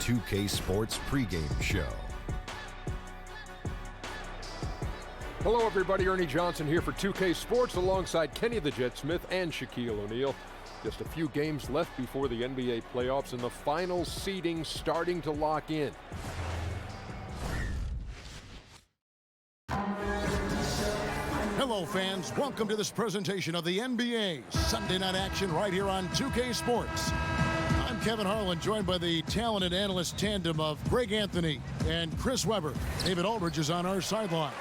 2K Sports pregame show. Hello, everybody. Ernie Johnson here for 2K Sports alongside Kenny the Jet Smith and Shaquille O'Neal. Just a few games left before the NBA playoffs and the final seeding starting to lock in. Hello, fans. Welcome to this presentation of the NBA Sunday night action right here on 2K Sports. I'm Kevin Harlan, joined by the talented analyst tandem of Greg Anthony and Chris Webber. David Aldridge is on our sideline.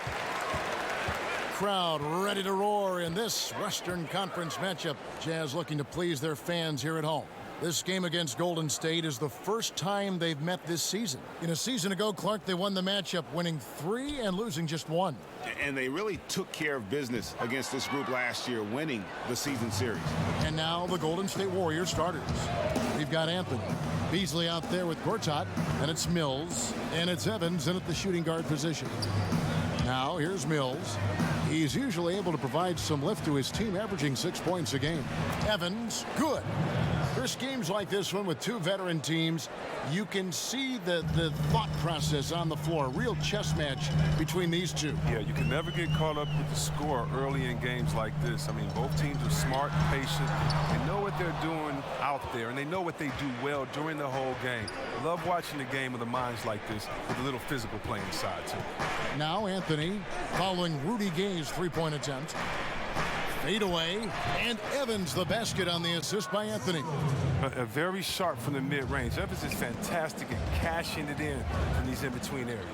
Crowd ready to roar in this Western Conference matchup. Jazz looking to please their fans here at home. This game against Golden State is the first time they've met this season. In a season ago, Clark, they won the matchup, winning 3 and losing just 1. And they really took care of business against this group last year, winning the season series. And now the Golden State Warriors starters. We've got Anthony. Beasley out there with Gortat, and it's Mills, and it's Evans in at the shooting guard position. Now here's Mills. He's usually able to provide some lift to his team, averaging 6 points a game. Evans, good. Chris, games like this one with two veteran teams, you can see the thought process on the floor. A real chess match between these two. Yeah, you can never get caught up with the score early in games like this. I mean, both teams are smart, patient. They know what they're doing out there, and they know what they do well during the whole game. I love watching the game with the minds like this with a little physical play inside, too. Now Anthony following Rudy Gay's three-point attempt. Fade away, and Evans the basket on the assist by Anthony. Very sharp from the mid-range. Evans is fantastic at cashing it in these in-between areas.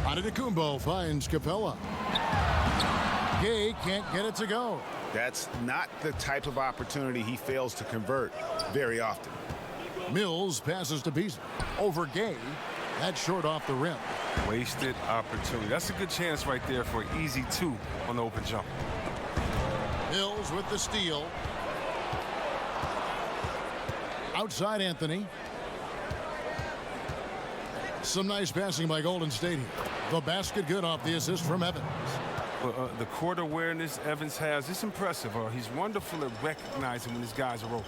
Antetokounmpo finds Capella. Gay can't get it to go. That's not the type of opportunity he fails to convert very often. Mills passes to Beasley. Over Gay. That's short off the rim. Wasted opportunity. That's a good chance right there for an easy 2 on the open jump. Mills with the steal. Outside Anthony. Some nice passing by Golden State here. The basket good off the assist from Evans. The court awareness Evans has is impressive. He's wonderful at recognizing when his guys are open.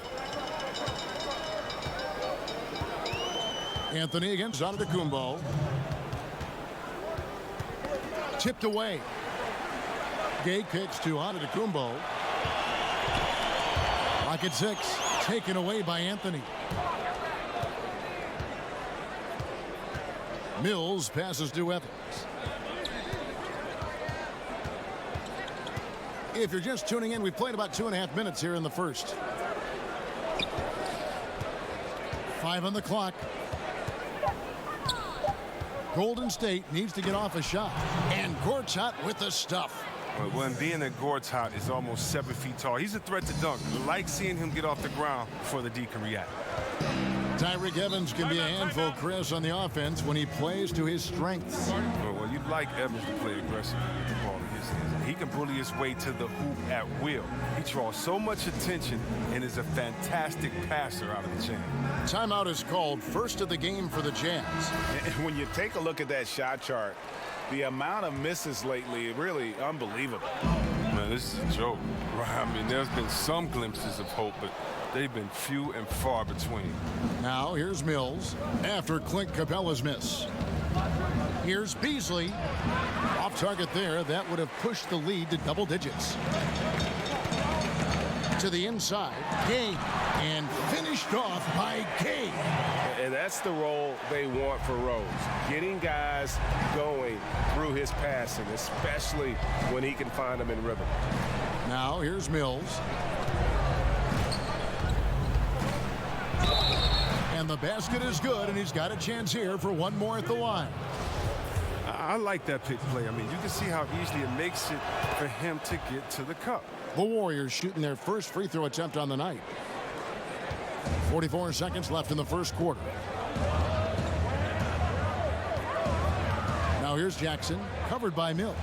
Anthony against Antetokounmpo. Tipped away. Gay kicks to Antetokounmpo. Lock at 6. Taken away by Anthony. Mills passes to Evans. If you're just tuning in, we've played about 2.5 minutes here in the first. 5 on the clock. Golden State needs to get off a shot. And Gortat with the stuff. Well, being that Gortat is almost 7 feet tall, he's a threat to dunk. I like seeing him get off the ground before the D can react. Tyreke Evans can be a handful, Chris, on the offense when he plays to his strengths. Well, you'd like Evans to play aggressively with the ball in his hands. He can bully his way to the hoop at will. He draws so much attention and is a fantastic passer out of the jam. Timeout is called, first of the game for the Jazz. And when you take a look at that shot chart, the amount of misses lately, really unbelievable. Man, this is a joke. Right? I mean, there's been some glimpses of hope, but they've been few and far between. Now here's Mills after Clint Capella's miss. Here's Beasley. Off target there. That would have pushed the lead to double digits. To the inside. Gay. And finished off by Gay. And that's the role they want for Rose. Getting guys going through his passing, especially when he can find them in rhythm. Now here's Mills. And the basket is good, and he's got a chance here for one more at the line. I like that pick play. I mean, you can see how easily it makes it for him to get to the cup. The Warriors shooting their first free throw attempt on the night. 44 seconds left in the first quarter. Now here's Jackson, covered by Mills.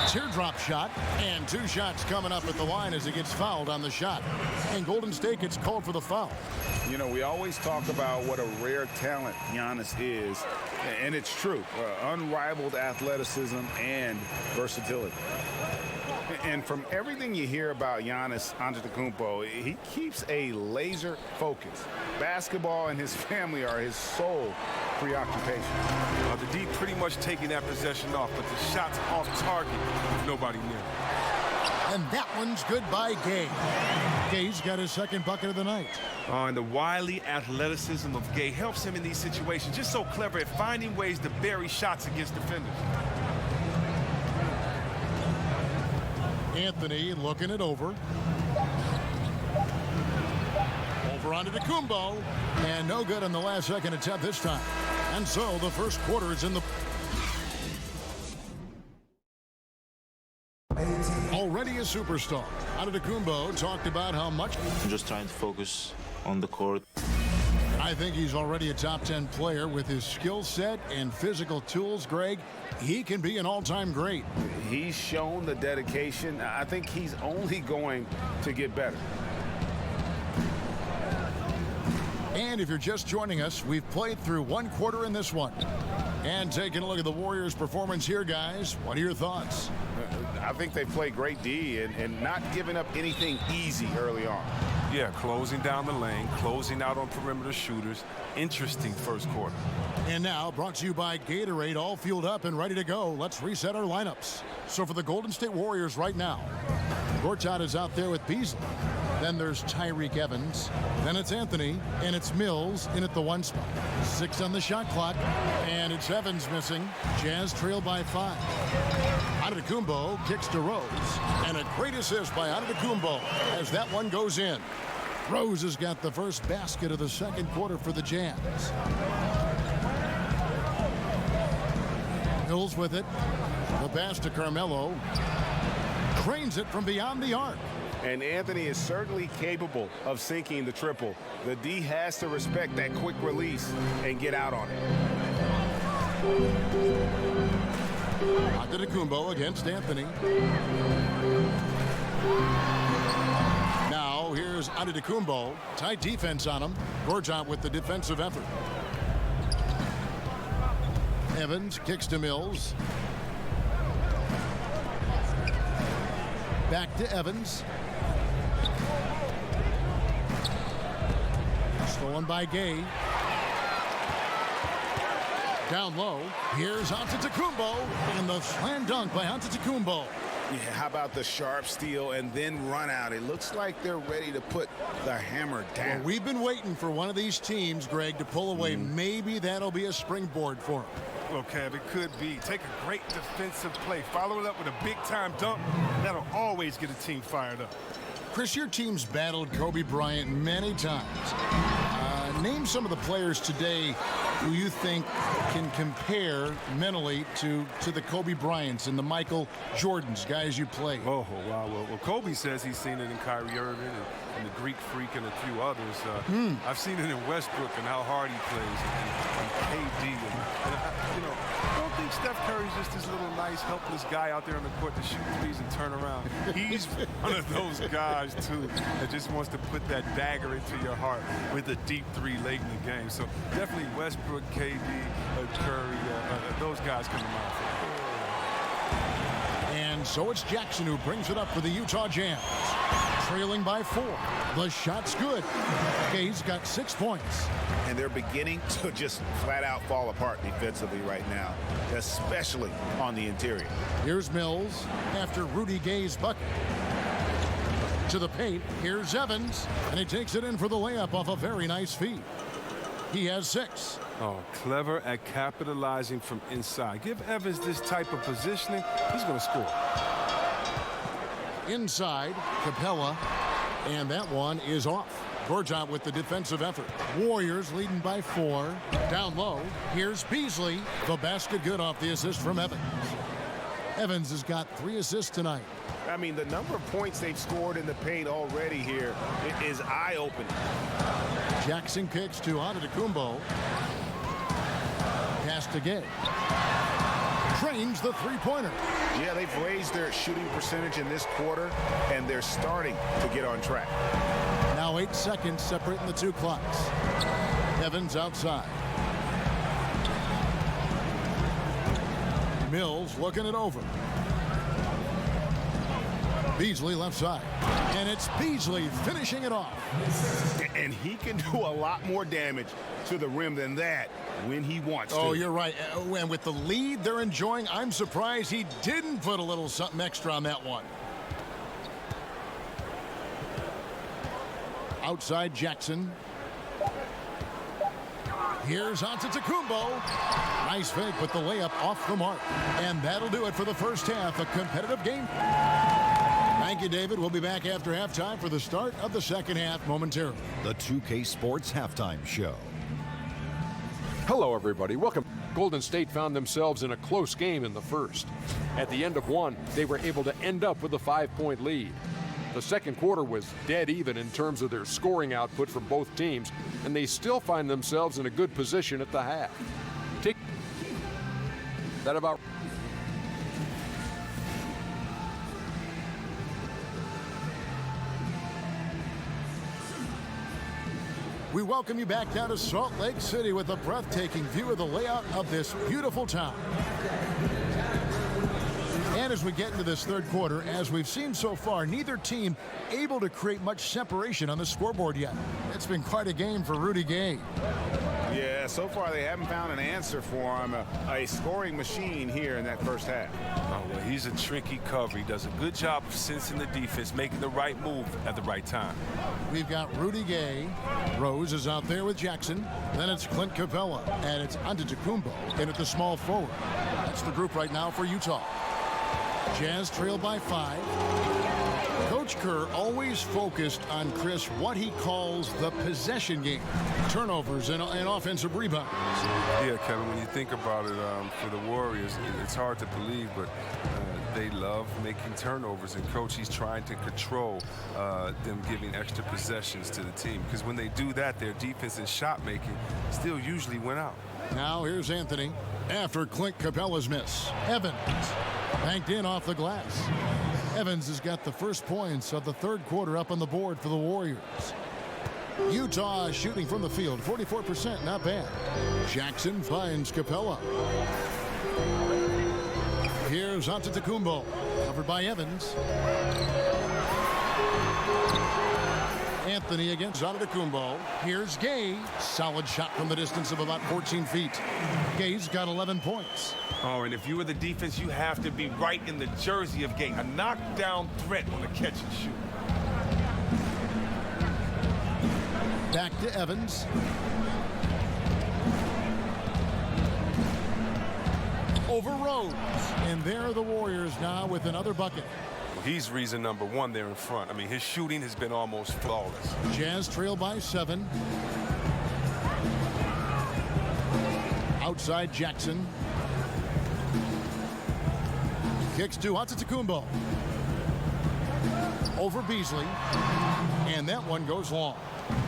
Teardrop shot, and 2 shots coming up at the line as he gets fouled on the shot. And Golden State gets called for the foul. You know, we always talk about what a rare talent Giannis is, and it's true. Unrivaled athleticism and versatility. And from everything you hear about Giannis Antetokounmpo, he keeps a laser focus. Basketball and his family are his sole preoccupation. The D pretty much taking that possession off, but the shot's off target with nobody near. And that one's good by Gay. Gay's got his second bucket of the night. And the wily athleticism of Gay helps him in these situations. Just so clever at finding ways to bury shots against defenders. Anthony looking it over. Over onto Antetokounmpo. And no good on the last second attempt this time. And so the first quarter is in the... Already a superstar. Antetokounmpo talked about how much... I'm just trying to focus on the court. I think he's already a top 10 player with his skill set and physical tools, Greg. He can be an all-time great. He's shown the dedication. I think he's only going to get better. And if you're just joining us, we've played through one quarter in this one. And taking a look at the Warriors' performance here, guys, what are your thoughts? I think they played great D and not giving up anything easy early on. Yeah, closing down the lane, closing out on perimeter shooters. Interesting first quarter. And now, brought to you by Gatorade, all fueled up and ready to go. Let's reset our lineups. So for the Golden State Warriors right now, Gortat is out there with Beasley. Then there's Tyreke Evans. Then it's Anthony, and it's Mills in at the 1 spot. 6 on the shot clock, and it's Evans missing. Jazz trail by 5. Antetokounmpo kicks to Rose, and a great assist by Antetokounmpo as that one goes in. Rose has got the first basket of the second quarter for the Jazz. Mills with it. The pass to Carmelo. Drains it from beyond the arc. And Anthony is certainly capable of sinking the triple. The D has to respect that quick release and get out on it. Antetokounmpo against Anthony. Now here's Antetokounmpo. Tight defense on him. Gortat with the defensive effort. Evans kicks to Mills. Back to Evans. Stolen by Gay. Down low. Here's Antetokounmpo. And the slam dunk by Antetokounmpo. Yeah, how about the sharp steal and then run out? It looks like they're ready to put the hammer down. Well, we've been waiting for one of these teams, Greg, to pull away. Maybe that'll be a springboard for them. Well, Kev, it could be. Take a great defensive play, follow it up with a big-time dunk. That'll always get a team fired up. Chris, your team's battled Kobe Bryant many times. Name some of the players today who you think can compare mentally to the Kobe Bryants and the Michael Jordans, guys you play. Oh, wow. Well, Kobe says he's seen it in Kyrie Irving and the Greek Freak and a few others. I've seen it in Westbrook and how hard he plays, and KD. I don't think Steph Curry's just this little nice, helpless guy out there on the court to shoot threes and turn around. He's one of those guys, too, that just wants to put that dagger into your heart with a deep three late in the game. So definitely Westbrook, KD, Curry, those guys come to mind for me. And so it's Jackson who brings it up for the Utah Jazz. Trailing by 4. The shot's good. Gay's got 6 points. And they're beginning to just flat out fall apart defensively right now, especially on the interior. Here's Mills after Rudy Gay's bucket. To the paint, here's Evans, and he takes it in for the layup off a very nice feed. He has 6. Oh, clever at capitalizing from inside. Give Evans this type of positioning, he's going to score. Inside, Capella, and that one is off. Gortat with the defensive effort. Warriors leading by 4. Down low, here's Beasley. The basket good off the assist from Evans. Evans has got 3 assists tonight. I mean, the number of points they've scored in the paint already here is eye-opening. Jackson kicks to Antetokounmpo. Pass to Gay. Trains the three-pointer. Yeah, they've raised their shooting percentage in this quarter, and they're starting to get on track. Now 8 seconds separating the 2 clocks. Evans outside. Mills looking it over. Beasley left side. And it's Beasley finishing it off. And he can do a lot more damage to the rim than that when he wants to. Oh, you're right. And with the lead they're enjoying, I'm surprised he didn't put a little something extra on that one. Outside Jackson. Here's Antetokounmpo. Nice fake, but the layup off the mark. And that'll do it for the first half. A competitive game. Thank you, David. We'll be back after halftime for the start of the second half momentarily. The 2K Sports Halftime Show. Hello, everybody. Welcome. Golden State found themselves in a close game in the first. At the end of one, they were able to end up with a 5-point lead. The second quarter was dead even in terms of their scoring output from both teams, and they still find themselves in a good position at the half. That about. We welcome you back down to Salt Lake City with a breathtaking view of the layout of this beautiful town. And as we get into this third quarter, as we've seen so far, neither team able to create much separation on the scoreboard yet. It's been quite a game for Rudy Gay. Yeah, so far they haven't found an answer for him, a scoring machine here in that first half. Oh, well, he's a tricky cover. He does a good job of sensing the defense, making the right move at the right time. We've got Rudy Gay. Rose is out there with Jackson. Then it's Clint Capella, and it's Antetokounmpo in at the small forward. That's the group right now for Utah. Jazz trail by 5. Coach Kerr always focused on, Chris, what he calls the possession game. Turnovers and offensive rebounds. Yeah, Kevin, when you think about it, for the Warriors, it's hard to believe, but they love making turnovers. And Coach, he's trying to control them giving extra possessions to the team. Because when they do that, their defense and shot making still usually went out. Now here's Anthony after Clint Capella's miss. Evans banked in off the glass. Evans has got the first points of the third quarter up on the board for the Warriors. Utah shooting from the field, 44%, not bad. Jackson finds Capella. Here's Antetokounmpo, covered by Evans. Anthony against Antetokounmpo. Here's Gay. Solid shot from the distance of about 14 feet. Gay's got 11 points. Oh, and if you were the defense, you have to be right in the jersey of Gay. A knockdown threat on the catch and shoot. Back to Evans. Over Rose. And there are the Warriors now with another bucket. He's reason number one there in front. I mean, his shooting has been almost flawless. Jazz trail by 7. Outside Jackson. Kicks to Antetokounmpo. Over Beasley. And that one goes long.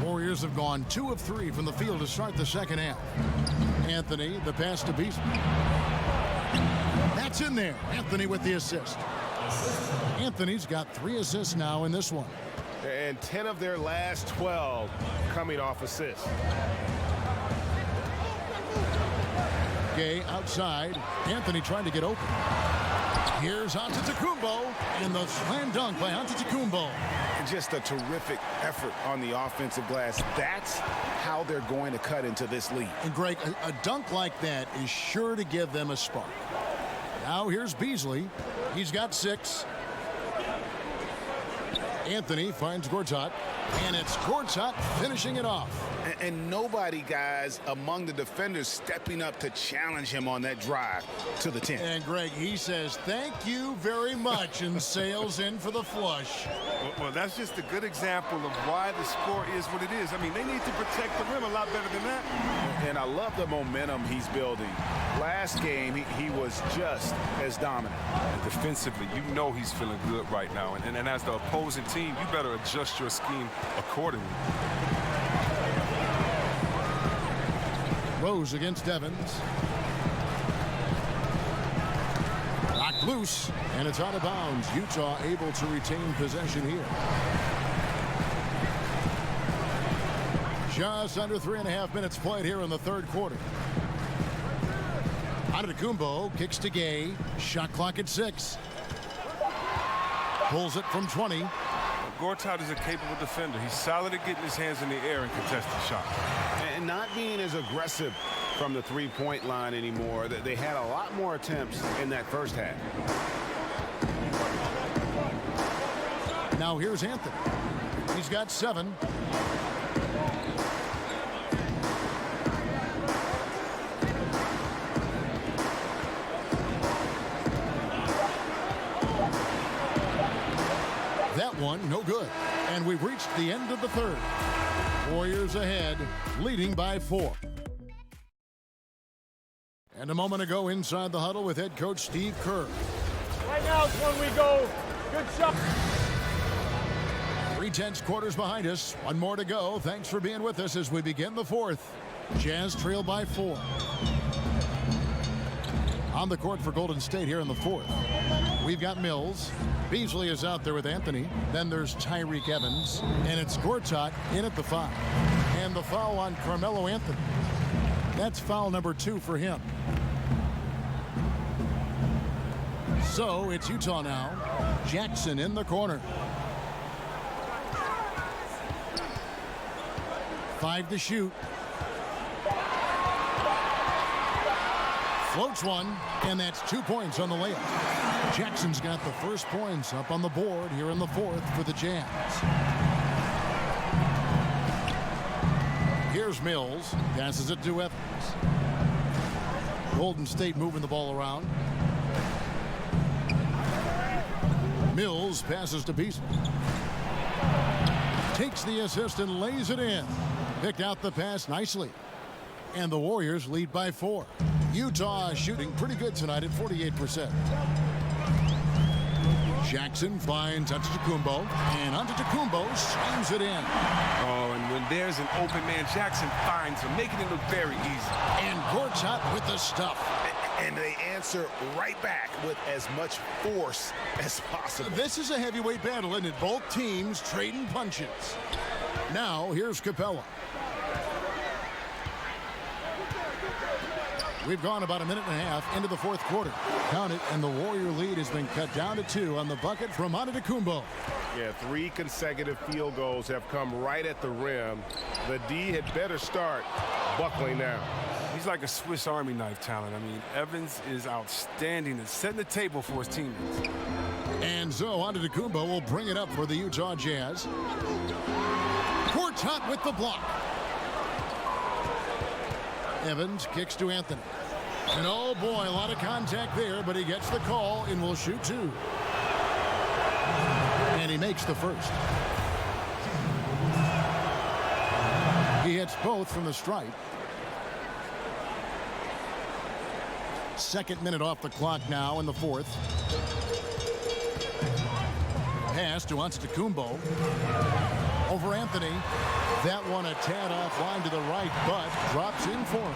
Warriors have gone 2 of 3 from the field to start the second half. Anthony, the pass to Beasley. That's in there. Anthony with the assist. Anthony's got 3 assists now in this one. And 10 of their last 12 coming off assists. Gay outside. Anthony trying to get open. Here's Antetokounmpo, and the slam dunk by Antetokounmpo. Just a terrific effort on the offensive glass. That's how they're going to cut into this lead. And Greg, a dunk like that is sure to give them a spark. Now here's Beasley. He's got 6. Anthony finds Gortat, and it's Gortat finishing it off. And nobody, guys, among the defenders stepping up to challenge him on that drive to the 10. And Greg, he says, thank you very much, and sails in for the flush. Well, that's just a good example of why the score is what it is. I mean, they need to protect the rim a lot better than that. And I love the momentum he's building. Last game, he was just as dominant. And defensively, you know he's feeling good right now. And as the opposing team, you better adjust your scheme accordingly. Rose against Evans. Locked loose, and it's out of bounds. Utah able to retain possession here. Just under 3.5 minutes played here in the third quarter. Antetokounmpo kicks to Gay. Shot clock at 6. Pulls it from 20. Gortat is a capable defender. He's solid at getting his hands in the air and contesting shots. And not being as aggressive from the three-point line anymore. They had a lot more attempts in that first half. Now here's Anthony. He's got 7. That one, no good. And we've reached the end of the third. Warriors ahead, leading by 4. And a moment ago inside the huddle with head coach Steve Kerr. Right now is when we go. Good shot. 3/10 quarters behind us. One more to go. Thanks for being with us as we begin the fourth. Jazz trail by 4. On the court for Golden State here in the fourth. We've got Mills. Beasley is out there with Anthony. Then there's Tyreke Evans. And it's Gortat in at the 5. And the foul on Carmelo Anthony. That's foul number 2 for him. So it's Utah now. Jackson in the corner. 5 to shoot. Floats one, and that's 2 points on the layup. Jackson's got the first points up on the board here in the fourth for the Jazz. Here's Mills. Passes it to Evans. Golden State moving the ball around. Mills passes to Beasley. Takes the assist and lays it in. Picked out the pass nicely. And the Warriors lead by 4. Utah shooting pretty good tonight at 48%. Jackson finds Antetokounmpo, and Antetokounmpo slams it in. Oh, and when there's an open man, Jackson finds him, making it look very easy. And Gortat with the stuff. And they answer right back with as much force as possible. This is a heavyweight battle, isn't it? Both teams trading punches. Now, here's Capella. We've gone about a minute and a half into the fourth quarter. Count it, and the Warrior lead has been cut down to 2 on the bucket from Antetokounmpo. Yeah, 3 consecutive field goals have come right at the rim. The D had better start buckling down. He's like a Swiss Army knife talent. I mean, Evans is outstanding at setting the table for his teammates. And so Antetokounmpo will bring it up for the Utah Jazz. Gortat with the block. Evans kicks to Anthony. And oh boy, a lot of contact there, but he gets the call and will shoot 2. And he makes the first. He hits both from the stripe. Second minute off the clock now in the fourth. Pass to Antetokounmpo. Over Anthony. That one a tad offline to the right, but drops in for him.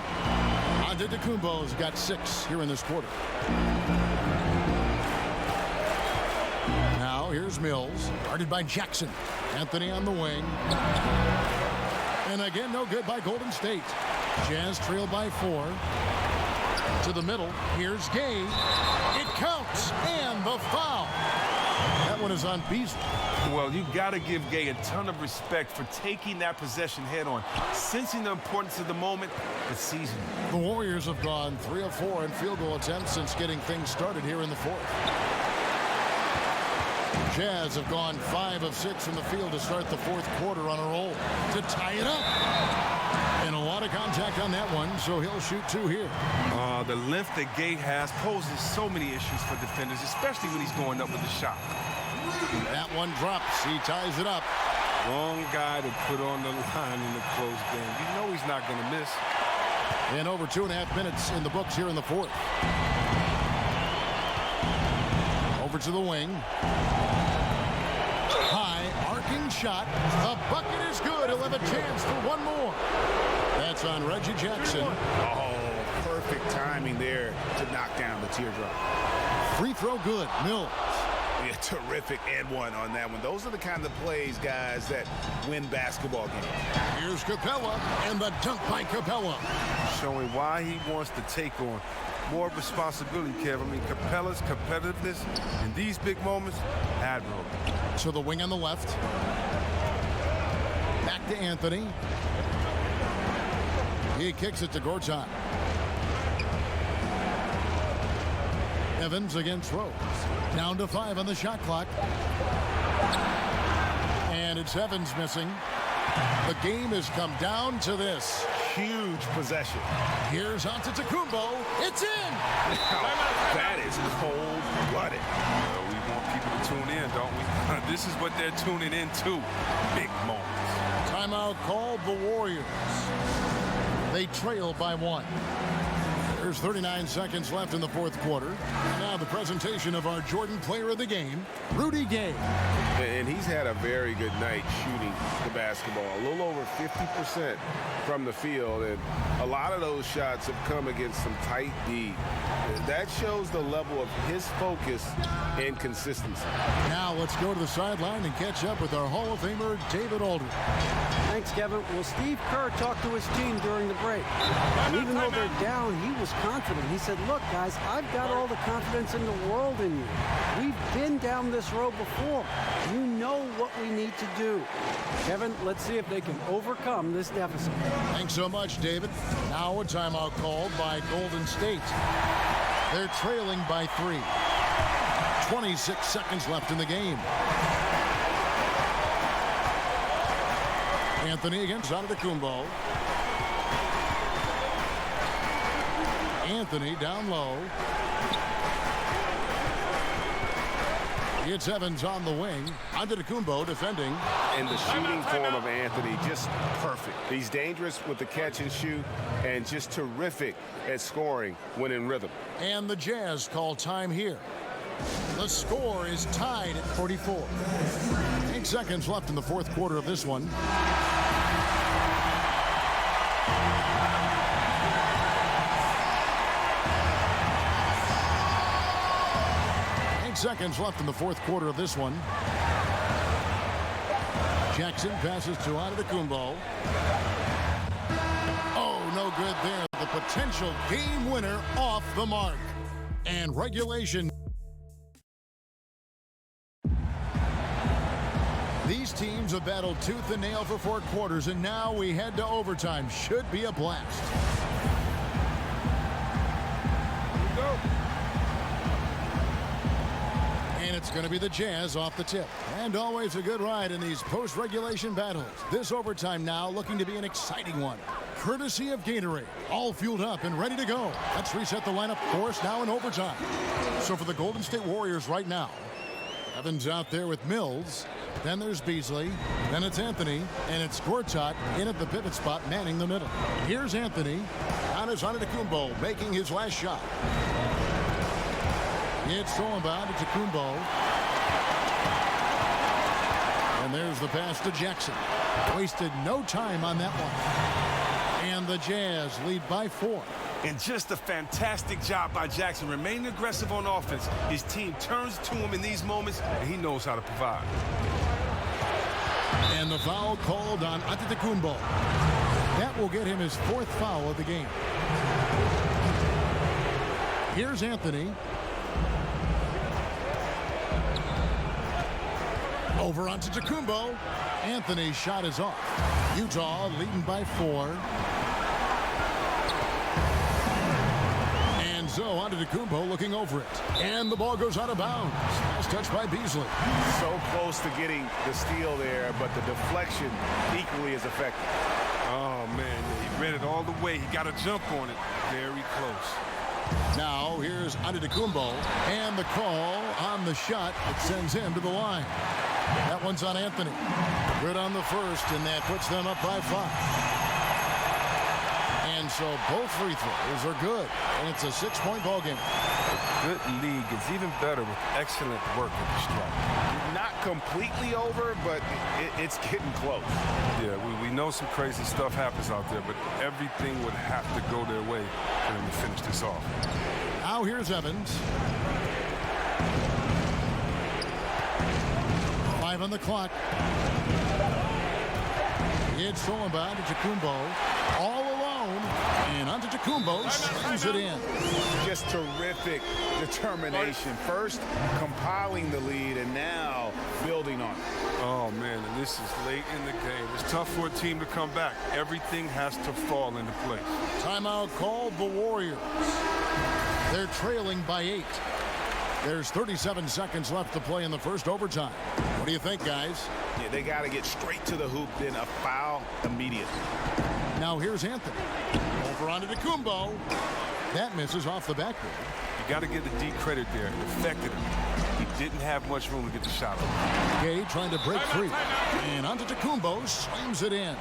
Antetokounmpo's got 6 here in this quarter. Now here's Mills, guarded by Jackson. Anthony on the wing. And again, no good by Golden State. Jazz trail by 4. To the middle. Here's Gay. It counts, and the foul. That one is on Beasley. Well, you got to give Gay a ton of respect for taking that possession head on, sensing the importance of the moment, the season. The Warriors have gone 3 of 4 in field goal attempts since getting things started here in the fourth. Jazz have gone 5 of 6 from the field to start the fourth quarter on a roll to tie it up. And a lot of contact on that one, so he'll shoot 2 here. The length that Gay has poses so many issues for defenders, especially when he's going up with the shot. That one drops. He ties it up. Wrong guy to put on the line in the close game. You know he's not going to miss. And over 2.5 minutes in the books here in the fourth. Over to the wing. High, arcing shot. The bucket is good. He'll have a chance for one more. That's on Reggie Jackson. Oh, perfect timing there to knock down the teardrop. Free throw good. Mills. Yeah, terrific and one on that one. Those are the kind of plays, guys, that win basketball games. Here's Capella, and the dunk by Capella. Showing why he wants to take on more responsibility, Kev. I mean, Capella's competitiveness in these big moments, admirable. So the wing on the left. Back to Anthony. He kicks it to Gortat. Evans against Rose. Down to 5 on the shot clock. And it's Evans missing. The game has come down to this. Huge possession. Here's Antetokounmpo. It's in! That is cold-blooded. We want people to tune in, don't we? This is what they're tuning into. Big moments. Timeout called the Warriors. They trail by 1. There's 39 seconds left in the fourth quarter. And now the presentation of our Jordan Player of the Game, Rudy Gay. And he's had a very good night shooting the basketball. A little over 50% from the field. And a lot of those shots have come against some tight D. That shows the level of his focus and consistency. Now let's go to the sideline and catch up with our Hall of Famer, David Aldridge. Thanks, Kevin. Well, Steve Kerr talked to his team during the break. And even though they're down, he was confident. He said, look, guys, I've got all the confidence in the world in you. We've been down this road before. You know what we need to do. Kevin, let's see if they can overcome this deficit. Thanks so much, David. Now a timeout called by Golden State. They're trailing by 3. 26 seconds left in the game. Anthony against Antetokounmpo. Anthony down low. It's Evans on the wing. Antetokounmpo defending. And the shooting form of Anthony just perfect. He's dangerous with the catch and shoot and just terrific at scoring when in rhythm. And the Jazz call time here. The score is tied at 44. 8 seconds left in the fourth quarter of this one. Seconds left in the fourth quarter of this one. Jackson passes to Antetokounmpo. Oh, no good there. The potential game winner off the mark. And regulation. These teams have battled tooth and nail for 4 quarters, and now we head to overtime. Should be a blast. Here we go. And it's going to be the Jazz off the tip. And always a good ride in these post-regulation battles. This overtime now looking to be an exciting one. Courtesy of Gatorade. All fueled up and ready to go. Let's reset the lineup for us now in overtime. So for the Golden State Warriors right now, Evans out there with Mills. Then there's Beasley. Then it's Anthony. And it's Gortat in at the pivot spot, manning the middle. Here's Anthony. Down is Antetokounmpo making his last shot. It's thrown by Antetokounmpo. And there's the pass to Jackson. Wasted no time on that one. And the Jazz lead by 4. And just a fantastic job by Jackson. Remaining aggressive on offense. His team turns to him in these moments, and he knows how to provide. And the foul called on Antetokounmpo. That will get him his 4th foul of the game. Here's Anthony. Over onto Antetokounmpo. Anthony's shot is off. Utah leading by 4. And so Antetokounmpo looking over it. And the ball goes out of bounds. Last touch by Beasley. So close to getting the steal there, but the deflection equally as effective. Oh, man, he read it all the way. He got a jump on it. Very close. Now here's Antetokounmpo. And the call on the shot that sends him to the line. That one's on Anthony. Good on the first, and that puts them up by 5. And so both free throws are good. And it's a 6-point ball game. Good league is even better with excellent work at the stripe. Not completely over, but it's getting close. Yeah, we know some crazy stuff happens out there, but everything would have to go their way for them to finish this off. Now here's Evans. 5 on the clock. It's thrown by Antetokounmpo. All alone. zone. And Antetokounmpo slams it in. Just terrific determination. First, compiling the lead, and now building on it. Oh, man, and this is late in the game. It's tough for a team to come back. Everything has to fall into place. Timeout called the Warriors. They're trailing by 8. There's 37 seconds left to play in the first overtime. What do you think, guys? Yeah, they got to get straight to the hoop, then a foul immediately. Now here's Anthony. Over onto Antetokounmpo. That misses off the backboard. You got to give the D credit there. It affected him. He didn't have much room to get the shot off. Gay trying to break free. And Antetokounmpo slams it in.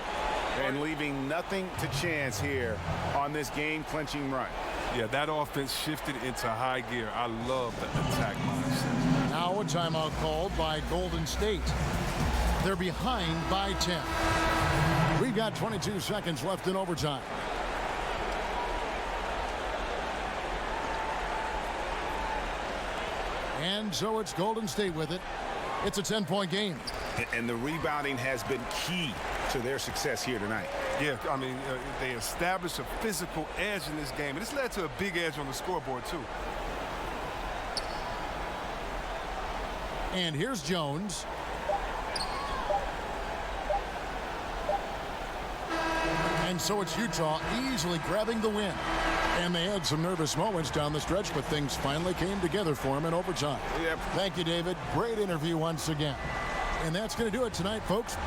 And leaving nothing to chance here on this game-clinching run. Yeah, that offense shifted into high gear. I love the attack mindset. Now a timeout called by Golden State. They're behind by 10. We've got 22 seconds left in overtime. And so it's Golden State with it. It's a 10-point game. And the rebounding has been key to their success here tonight. Yeah, I mean, they established a physical edge in this game. And this led to a big edge on the scoreboard, too. And here's Jones. And so it's Utah easily grabbing the win. And they had some nervous moments down the stretch, but things finally came together for them in overtime. Yep. Thank you, David. Great interview once again. And that's going to do it tonight, folks.